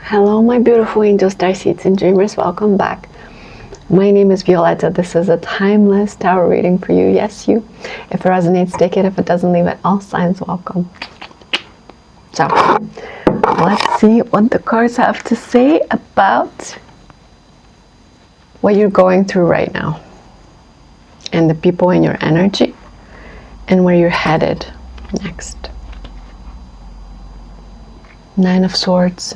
Hello, my beautiful angels, starseeds, and dreamers. Welcome back. My name is Violeta. This is a timeless tarot reading for you. Yes, you. If it resonates, take it. If it doesn't, leave it. All signs welcome. So, let's see what the cards have to say about what you're going through right now, and the people in your energy, and where you're headed next. Nine of Swords.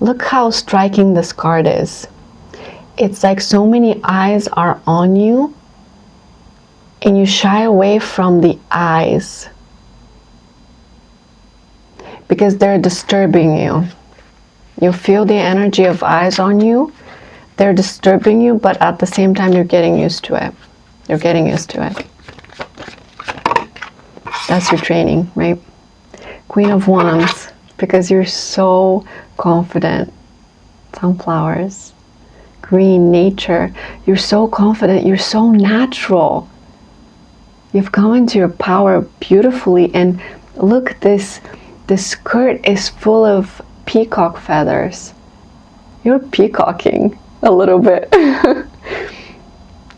Look how striking this card is. It's like so many eyes are on you, and you shy away from the eyes because they're disturbing you. You feel the energy of eyes on you. They're disturbing you, but at the same time, you're getting used to it. You're getting used to it. That's your training, right? Queen of Wands, because you're so confident. Sunflowers, green, nature. You're so confident. You're so natural. You've come into your power beautifully. And look, this skirt is full of peacock feathers. You're peacocking a little bit.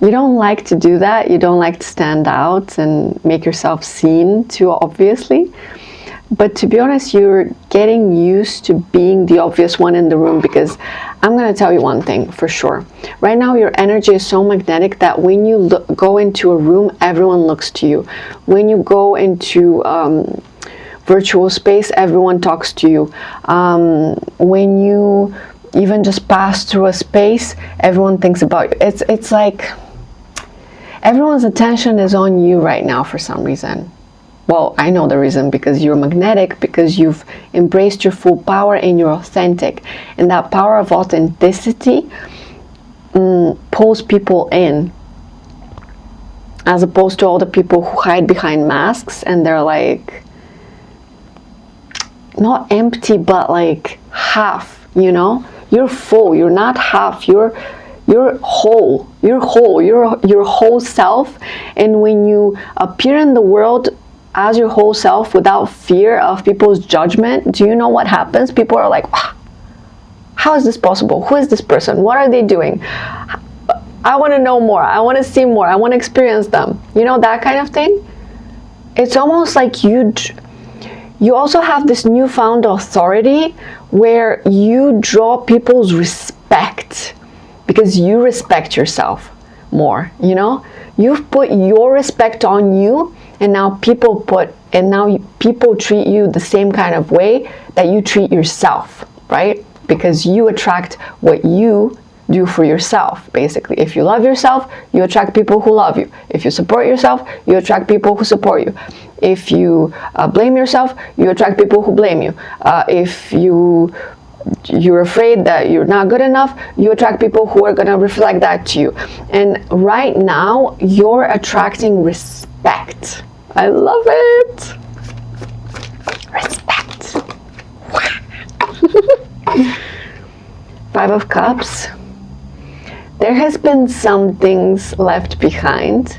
You don't like to do that. You don't like to stand out and make yourself seen too obviously. But to be honest, you're getting used to being the obvious one in the room, because I'm going to tell you one thing for sure. Right now, your energy is so magnetic that when you go into a room, everyone looks to you. When you go into virtual space, everyone talks to you. When you even just pass through a space, everyone thinks about you. It's like everyone's attention is on you right now for some reason. Well, I know the reason, because you're magnetic, because you've embraced your full power and you're authentic. And that power of authenticity pulls people in, as opposed to all the people who hide behind masks and they're like, not empty, but like half, you know? You're full, you're not half, you're whole, you're whole, you're your whole self. And when you appear in the world as your whole self without fear of people's judgment, do you know what happens? People are like, wow, how is this possible? Who is this person? What are they doing? I want to know more. I want to see more. I want to experience them. You know, that kind of thing. It's almost like you also have this newfound authority where you draw people's respect because you respect yourself more, you know? You've put your respect on you, and now people treat you the same kind of way that you treat yourself, right? Because you attract what you do for yourself, basically. If you love yourself, you attract people who love you. If you support yourself, you attract people who support you. If you blame yourself, you attract people who blame you. If you're afraid that you're not good enough, you attract people who are going to reflect that to you. And right now, you're attracting respect. I love it. Respect. Five of Cups. There has been some things left behind,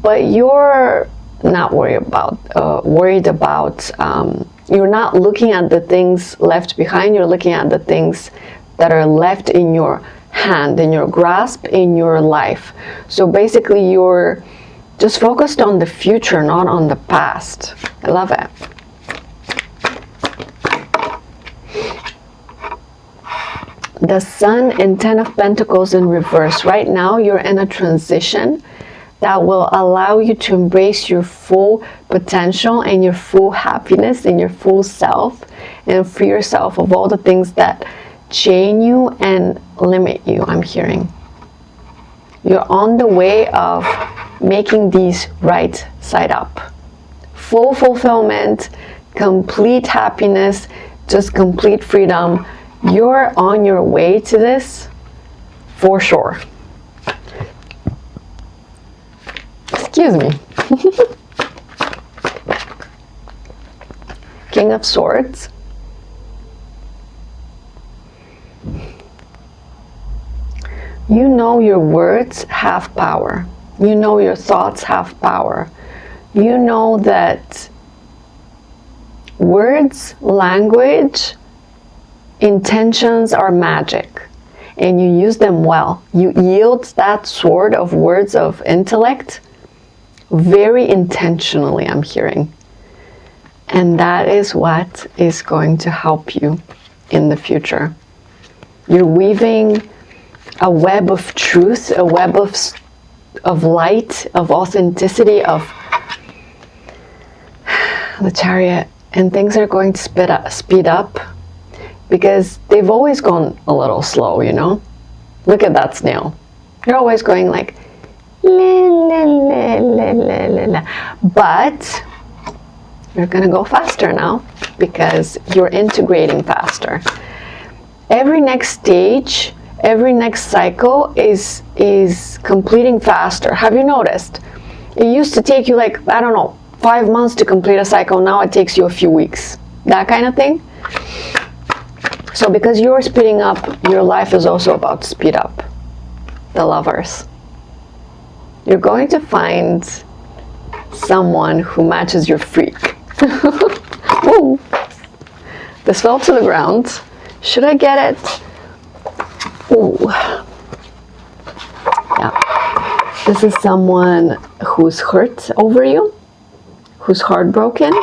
but you're not worried about, you're not looking at the things left behind, you're looking at the things that are left in your hand, in your grasp, in your life. So basically you're just focused on the future, not on the past. I love it. The Sun and Ten of Pentacles in reverse. Right now you're in a transition that will allow you to embrace your full potential and your full happiness and your full self, and free yourself of all the things that chain you and limit you, I'm hearing. You're on the way of making these right side up. Full fulfillment, complete happiness, just complete freedom. You're on your way to this for sure. Excuse me. King of Swords. You know your words have power. You know your thoughts have power. You know that words, language intentions are magic, and you use them well. You yield that sword of words of intellect very intentionally, I'm hearing. And that is what is going to help you in the future. You're weaving a web of truth, a web of light, of authenticity, of the Chariot, and things are going to speed up because they've always gone a little slow, you know? Look at that snail. They're always going like, la, la, la, la, la, la, la. But you're gonna go faster now because you're integrating faster. Every next stage, every next cycle is completing faster. Have you noticed? It used to take you like, I don't know, 5 months to complete a cycle. Now it takes you a few weeks. That kind of thing. So because you're speeding up, your life is also about to speed up. The Lovers. You're going to find someone who matches your freak. Whoa. This fell to the ground. Should I get it? Ooh. Yeah. This is someone who's hurt over you, who's heartbroken,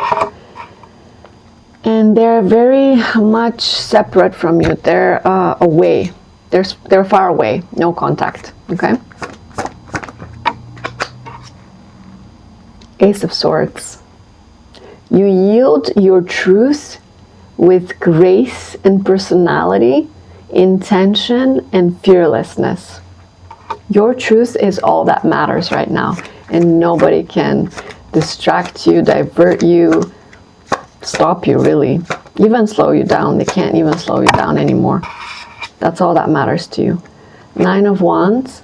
and they're very much separate from you. They're away. They're far away. No contact. Okay. Ace of Swords. You yield your truth with grace and personality, intention and fearlessness. Your truth is all that matters right now, and nobody can distract you, divert you, stop you really, even slow you down. They can't even slow you down anymore. That's all that matters to you. 9 of Wands.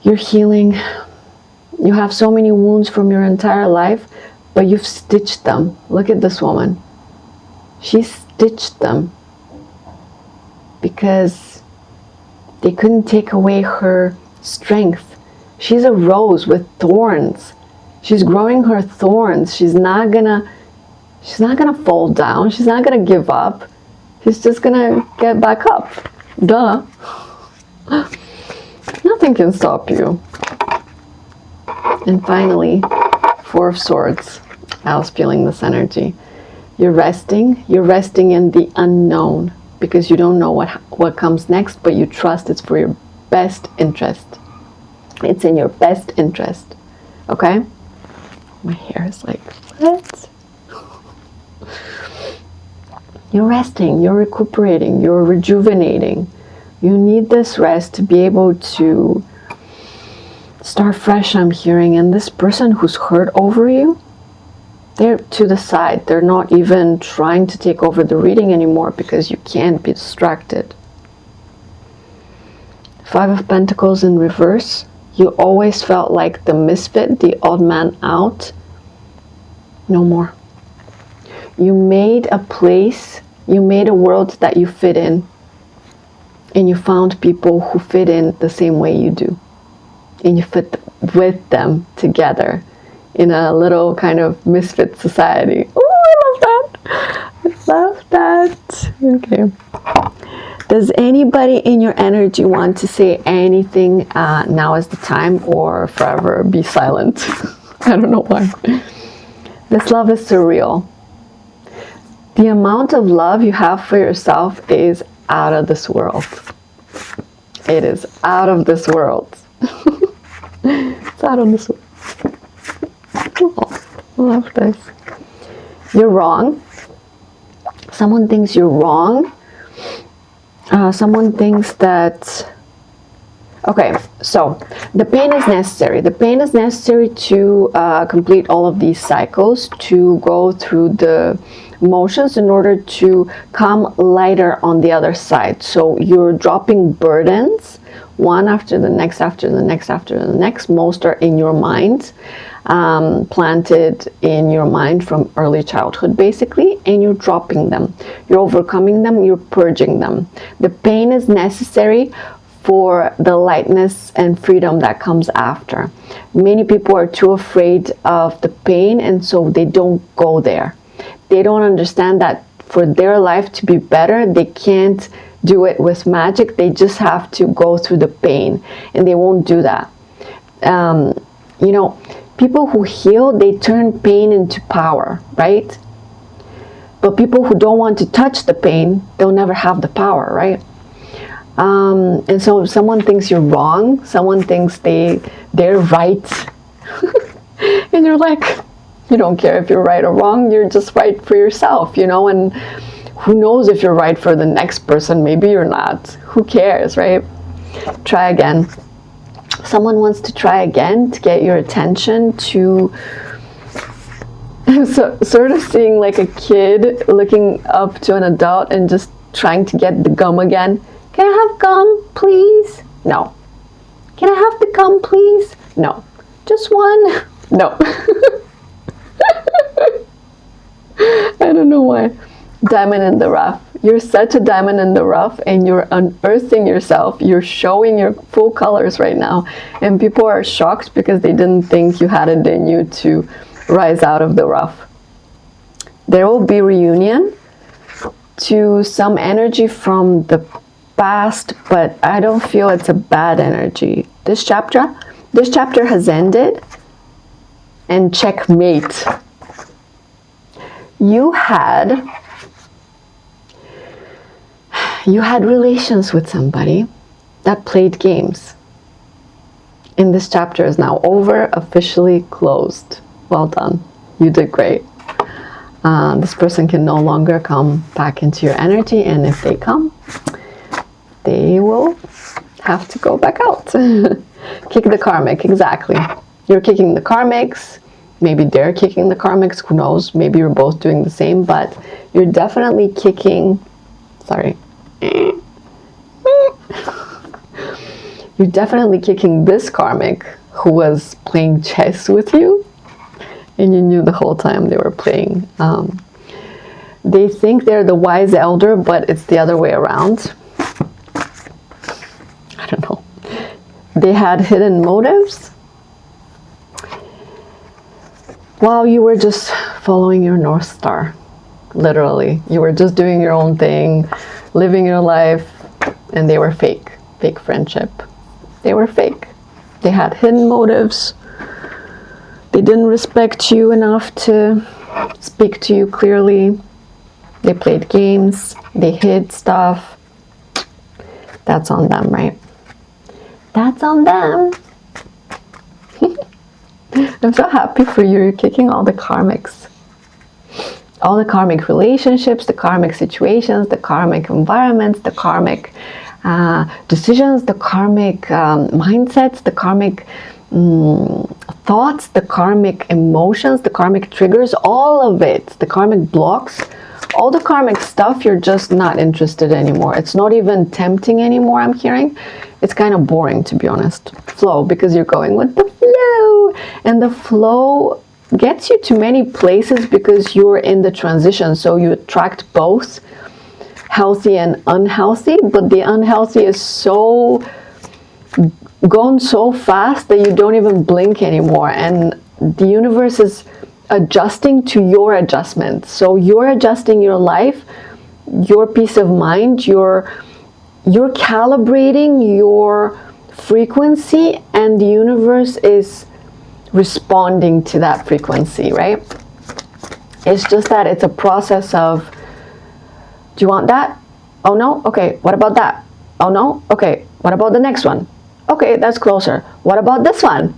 You're healing. You have so many wounds from your entire life, but you've stitched them. Look at this woman. She stitched them because they couldn't take away her strength. She's a rose with thorns. She's growing her thorns. She's not gonna fall down. She's not gonna give up. She's just gonna get back up. Duh. Nothing can stop you. And finally, 4 of Swords. I was feeling this energy. You're resting in the unknown because you don't know what comes next, but you trust it's for your best interest. It's in your best interest. Okay? My hair is like, what? You're resting, you're recuperating, you're rejuvenating. You need this rest to be able to start fresh, I'm hearing. And this person who's hurt over you, they're to the side. They're not even trying to take over the reading anymore because you can't be distracted. 5 of Pentacles in reverse. You always felt like the misfit, the odd man out. No more. You made a place, you made a world that you fit in. And you found people who fit in the same way you do. And you fit with them together in a little kind of misfit society. Oh, I love that. I love that. Okay. Does anybody in your energy want to say anything? Now is the time, or forever be silent. I don't know why. This love is surreal. The amount of love you have for yourself is out of this world. It is out of this world. It's out of this world. Oh, I love this. You're wrong. Someone thinks you're wrong. Someone thinks that... Okay, so the pain is necessary. The pain is necessary to complete all of these cycles, to go through the motions in order to come lighter on the other side. So you're dropping burdens, one after the next, after the next, after the next. Most are in your mind, planted in your mind from early childhood, basically, and you're dropping them. You're overcoming them, you're purging them. The pain is necessary for the lightness and freedom that comes after. Many people are too afraid of the pain, and so they don't go there. They don't understand that for their life to be better, they can't do it with magic. They just have to go through the pain, and they won't do that. You know, people who heal, they turn pain into power, right? But people who don't want to touch the pain, they'll never have the power, right? And so if someone thinks you're wrong, someone thinks they're right, and you're like, you don't care if you're right or wrong, you're just right for yourself, you know, and who knows if you're right for the next person, maybe you're not. Who cares, right? Try again. Someone wants to try again to get your attention, to sort of seeing like a kid looking up to an adult and just trying to get the gum again. Can I have gum, please? No. Can I have the gum, please? No. Just one? No. I don't know why. Diamond in the rough. You're such a diamond in the rough, and you're unearthing yourself. You're showing your full colors right now. And people are shocked because they didn't think you had it in you to rise out of the rough. There will be reunion to some energy from the past, but I don't feel it's a bad energy. This chapter has ended, and checkmate. You had relations with somebody that played games. And this chapter is now over, officially closed. Well done. You did great. This person can no longer come back into your energy, and if they come, they will have to go back out. Kick the karmic, exactly. You're kicking the karmics. Maybe they're kicking the karmics, who knows? Maybe you're both doing the same, but you're definitely kicking, sorry. You're definitely kicking this karmic who was playing chess with you, and you knew the whole time they were playing. They think they're the wise elder, but it's the other way around. I don't know. They had hidden motives. While you were just following your North Star, literally. You were just doing your own thing, living your life, and they were fake friendship. They were fake. They had hidden motives. They didn't respect you enough to speak to you clearly. They played games. They hid stuff. That's on them, right? That's on them. I'm so happy for you. You're kicking all the karmics. All the karmic relationships, the karmic situations, the karmic environments, the karmic decisions, the karmic mindsets, the karmic thoughts, the karmic emotions, the karmic triggers, all of it, the karmic blocks, all the karmic stuff. You're just not interested anymore. It's not even tempting anymore, I'm hearing. It's kind of boring, to be honest. Flow, because you're going with the flow, and the flow gets you to many places because you're in the transition. So you attract both healthy and unhealthy, but the unhealthy is so gone so fast that you don't even blink anymore, and the universe is adjusting to your adjustment. So you're adjusting your life, your peace of mind, you're calibrating your frequency, and the universe is responding to that frequency, right? It's just that it's a process of, do you want that? Oh no? Okay, what about that? Oh no? Okay, what about the next one? Okay, that's closer. What about this one?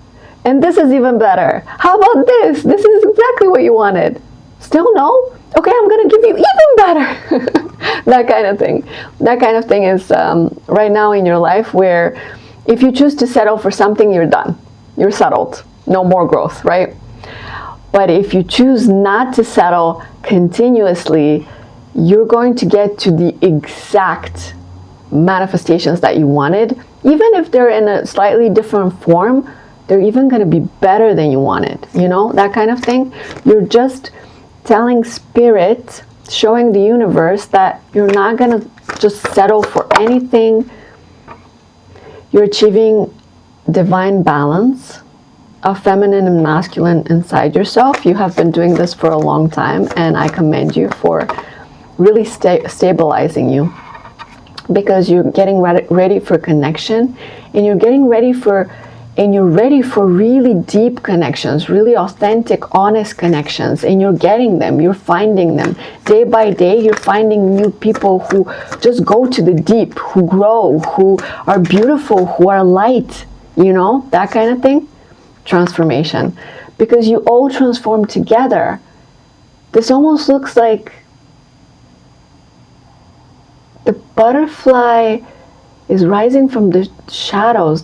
And this is even better. How about this? This is exactly what you wanted. Still no? Okay, I'm gonna give you even better. That kind of thing. That kind of thing is right now in your life, where if you choose to settle for something, you're done. You're settled. No more growth, right? But if you choose not to settle continuously, you're going to get to the exact manifestations that you wanted. Even if they're in a slightly different form, they're even going to be better than you wanted. You know, that kind of thing. You're just telling spirit, showing the universe that you're not going to just settle for anything. You're achieving divine balance of feminine and masculine inside yourself. You have been doing this for a long time, and I commend you for really stabilizing you, because you're getting ready for connection, and you're ready for really deep connections, really authentic, honest connections, and you're getting them, you're finding them. Day by day, you're finding new people who just go to the deep, who grow, who are beautiful, who are light, you know, that kind of thing. Transformation. Because you all transform together. This almost looks like the butterfly is rising from the shadows.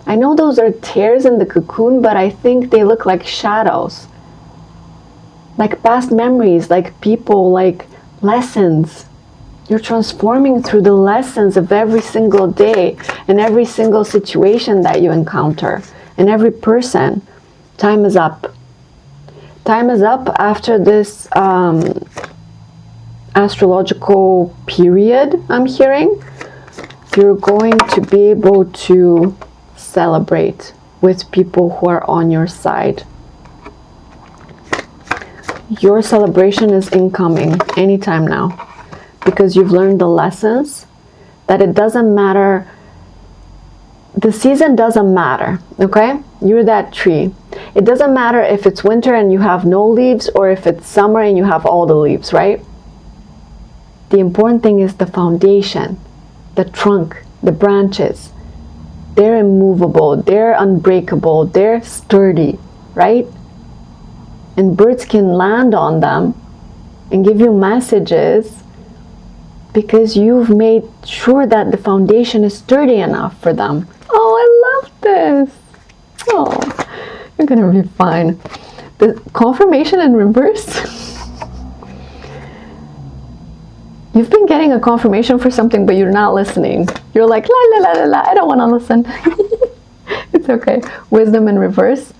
I know those are tears in the cocoon, but I think they look like shadows. Like past memories, like people, like lessons. You're transforming through the lessons of every single day and every single situation that you encounter and every person. Time is up. Time is up after this astrological period, I'm hearing. You're going to be able to celebrate with people who are on your side. Your celebration is incoming anytime now, because you've learned the lessons that it doesn't matter. The season doesn't matter, okay? You're that tree. It doesn't matter if it's winter and you have no leaves, or if it's summer and you have all the leaves, right? The important thing is the foundation, the trunk, the branches. They're immovable, they're unbreakable, they're sturdy, right? And birds can land on them and give you messages because you've made sure that the foundation is sturdy enough for them. Oh, I love this. Oh, you're gonna be fine. The confirmation in reverse. You've been getting a confirmation for something, but you're not listening. You're like, la la la la la, I don't want to listen. It's okay. Wisdom in reverse.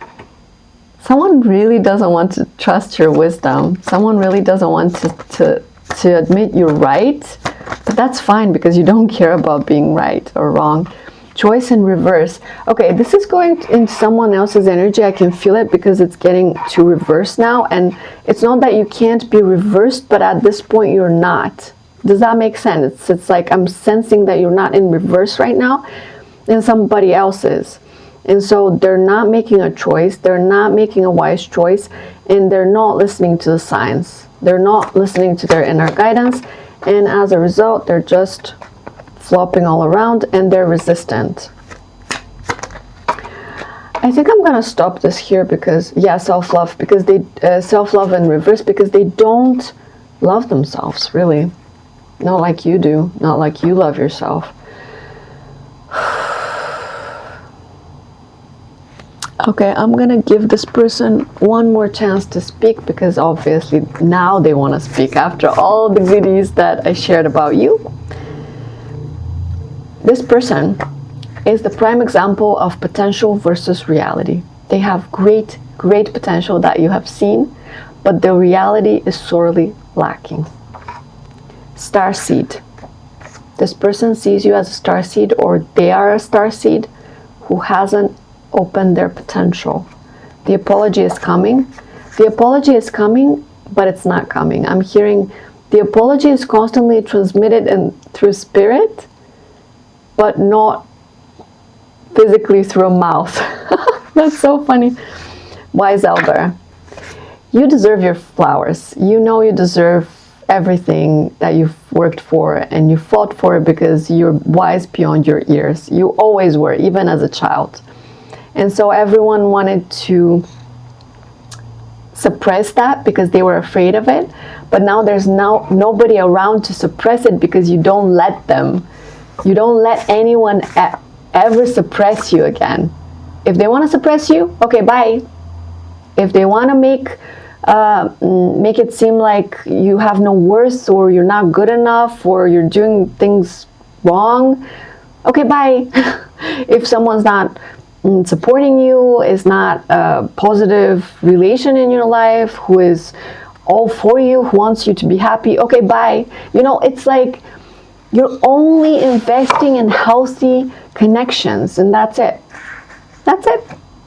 Someone really doesn't want to trust your wisdom. Someone really doesn't want to admit you're right. But that's fine, because you don't care about being right or wrong. Choice in reverse. Okay, this is going into someone else's energy. I can feel it because it's getting to reverse now. And it's not that you can't be reversed, but at this point you're not. Does that make sense? It's like I'm sensing that you're not in reverse right now, and somebody else is. And so they're not making a choice. They're not making a wise choice, and they're not listening to the signs. They're not listening to their inner guidance. And as a result, they're just flopping all around, and they're resistant. I think I'm gonna stop this here because, yeah, self-love, because they self-love in reverse, because they don't love themselves, really. Not like you do, not like you love yourself. Okay, I'm gonna give this person one more chance to speak, because obviously now they want to speak after all the goodies that I shared about you. This person is the prime example of potential versus reality. They have great potential that you have seen, but the reality is sorely lacking. Starseed. This person sees you as a starseed, or they are a starseed who hasn't opened their potential. The apology is coming. The apology is coming, but it's not coming. I'm hearing the apology is constantly transmitted through spirit, but not physically through a mouth. That's so funny. Wise elder. You deserve your flowers. You know you deserve everything that you've worked for and you fought for, because you're wise beyond your years. You always were, even as a child. And so everyone wanted to suppress that because they were afraid of it. But now there's nobody around to suppress it, because you don't let them. You don't let anyone ever suppress you again. If they want to suppress you, okay, bye. If they want to make it seem like you have no worth, or you're not good enough, or you're doing things wrong, okay, bye. If someone's not supporting you, is not a positive relation in your life, who is all for you, who wants you to be happy, okay, bye. You know, it's like you're only investing in healthy connections, and that's it. That's it.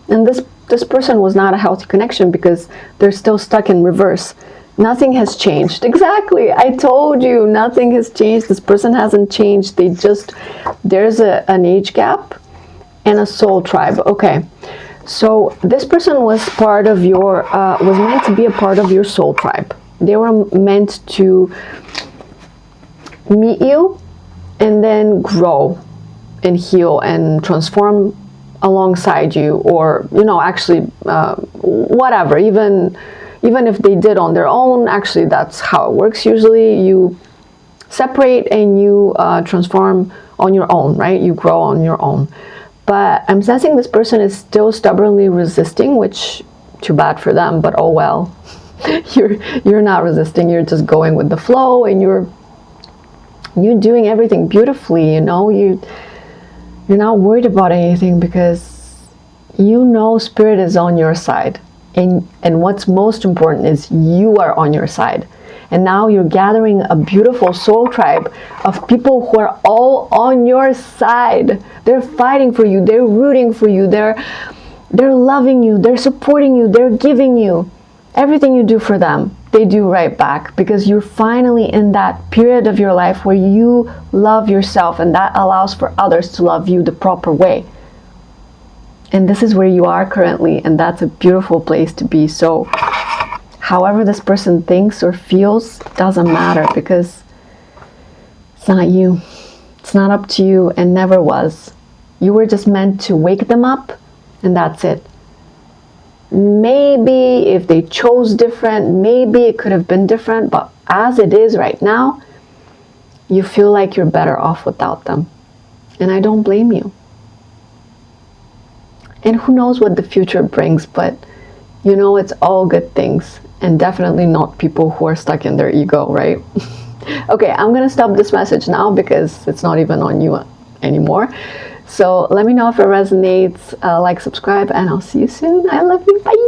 And this person was not a healthy connection, because they're still stuck in reverse. Nothing has changed. Exactly. I told you nothing has changed. This person hasn't changed. There's an age gap and a soul tribe. Okay. So this person was part of your, was meant to be a part of your soul tribe. They were meant to meet you and then grow and heal and transform alongside you, or, you know, actually, whatever, even if they did on their own. Actually, that's how it works. Usually you separate and you transform on your own, right? You grow on your own. But I'm sensing this person is still stubbornly resisting, which, too bad for them, but oh well. You're not resisting, you're just going with the flow, and you're doing everything beautifully, you know. You're not worried about anything because you know Spirit is on your side. And what's most important is you are on your side. And now you're gathering a beautiful soul tribe of people who are all on your side. They're fighting for you, they're rooting for you, they're loving you, they're supporting you, they're giving you. Everything you do for them, they do right back, because you're finally in that period of your life where you love yourself, and that allows for others to love you the proper way. And this is where you are currently, and that's a beautiful place to be. So however this person thinks or feels doesn't matter, because it's not you. It's not up to you, and never was. You were just meant to wake them up, and that's it. Maybe if they chose different, maybe it could have been different, but as it is right now, you feel like you're better off without them. And I don't blame you. And who knows what the future brings, but you know, it's all good things, and definitely not people who are stuck in their ego, right? Okay, I'm gonna stop this message now because it's not even on you anymore. So let me know if it resonates, like, subscribe, and I'll see you soon. I love you. Bye.